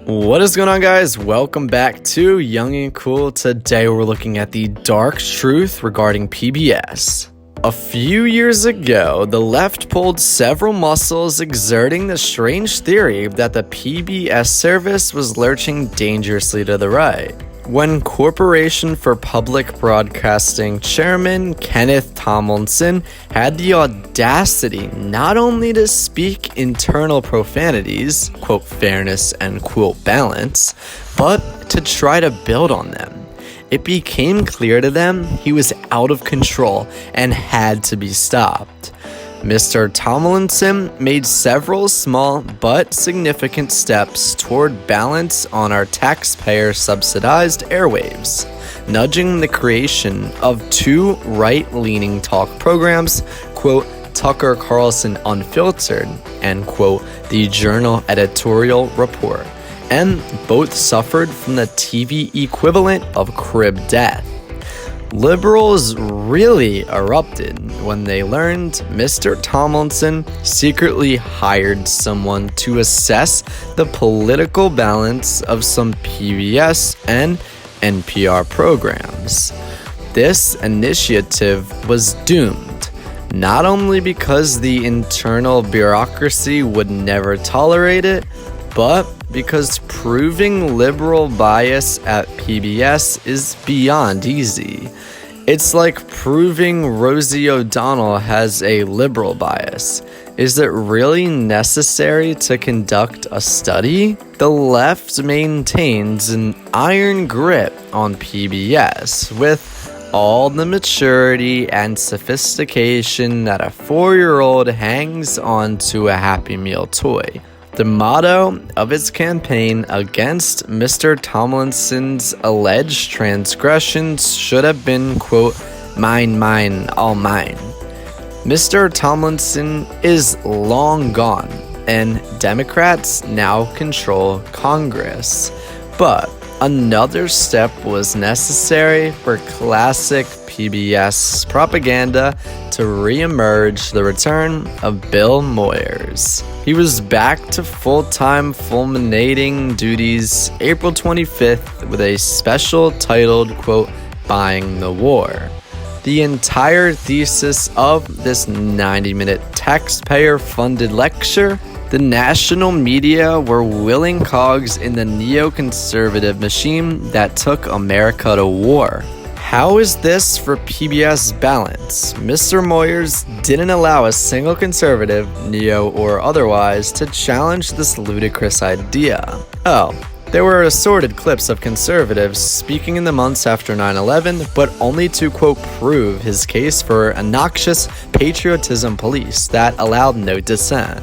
What is going on, guys? Welcome back to Young and Cool. Today we're looking at the dark truth regarding PBS. A few years ago, the left pulled several muscles, exerting the strange theory that the PBS service was lurching dangerously to the right. When Corporation for Public Broadcasting Chairman Kenneth Tomlinson had the audacity not only to speak internal profanities, quote fairness and quote balance, but to try to build on them, it became clear to them he was out of control and had to be stopped. Mr. Tomlinson made several small but significant steps toward balance on our taxpayer-subsidized airwaves, nudging the creation of two right-leaning talk programs, quote, Tucker Carlson Unfiltered, and quote, The Journal Editorial Report, and both suffered from the TV equivalent of crib death. Liberals really erupted when they learned Mr. Tomlinson secretly hired someone to assess the political balance of some PBS and NPR programs. This initiative was doomed, not only because the internal bureaucracy would never tolerate it, but because proving liberal bias at PBS is beyond easy. It's like proving Rosie O'Donnell has a liberal bias. Is it really necessary to conduct a study? The left maintains an iron grip on PBS with all the maturity and sophistication that a 4-year-old hangs onto a Happy Meal toy. The motto of its campaign against Mr. Tomlinson's alleged transgressions should have been, quote, mine, mine, all mine. Mr. Tomlinson is long gone, and Democrats now control Congress. But another step was necessary for classic PBS propaganda to re-emerge: the return of Bill Moyers. He was back to full-time fulminating duties April 25th with a special titled, quote, Buying the War. The entire thesis of this 90-minute taxpayer-funded lecture: the national media were willing cogs in the neoconservative machine that took America to war. How is this for PBS balance? Mr. Moyers didn't allow a single conservative, neo or otherwise, to challenge this ludicrous idea. Oh, there were assorted clips of conservatives speaking in the months after 9/11, but only to, quote, prove his case for a noxious patriotism police that allowed no dissent.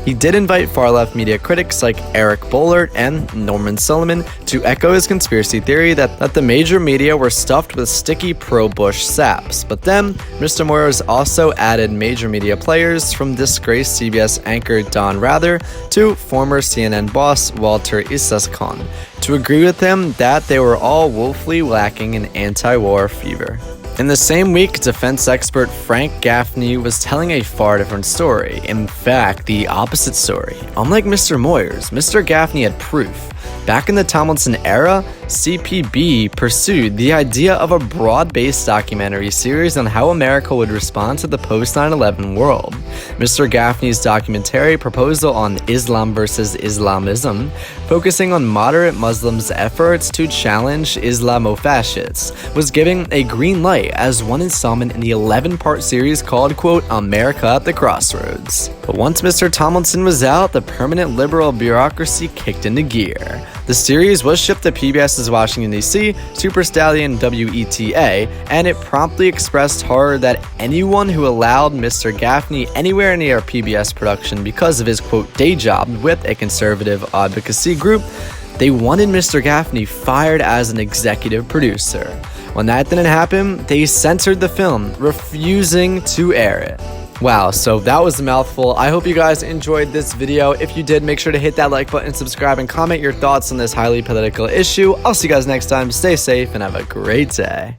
He did invite far-left media critics like Eric Boehlert and Norman Solomon to echo his conspiracy theory that the major media were stuffed with sticky pro-Bush saps. But then, Mr. Moyers also added major media players from disgraced CBS anchor Don Rather to former CNN boss Walter Isaacson to agree with him that they were all woefully lacking in anti-war fever. In the same week, defense expert Frank Gaffney was telling a far different story. In fact, the opposite story. Unlike Mr. Moyers, Mr. Gaffney had proof. Back in the Tomlinson era, CPB pursued the idea of a broad-based documentary series on how America would respond to the post-9/11 world. Mr. Gaffney's documentary proposal on Islam versus Islamism, focusing on moderate Muslims' efforts to challenge Islamofascists, was given a green light as one installment in the 11-part series called, quote, America at the Crossroads. But once Mr. Tomlinson was out, the permanent liberal bureaucracy kicked into gear. The series was shipped to PBS's Washington, D.C., Super Stallion WETA, and it promptly expressed horror that anyone who allowed Mr. Gaffney anywhere near a PBS production because of his, quote, day job with a conservative advocacy group, they wanted Mr. Gaffney fired as an executive producer. When that didn't happen, they censored the film, refusing to air it. Wow, so that was a mouthful. I hope you guys enjoyed this video. If you did, make sure to hit that like button, subscribe, and comment your thoughts on this highly political issue. I'll see you guys next time. Stay safe and have a great day.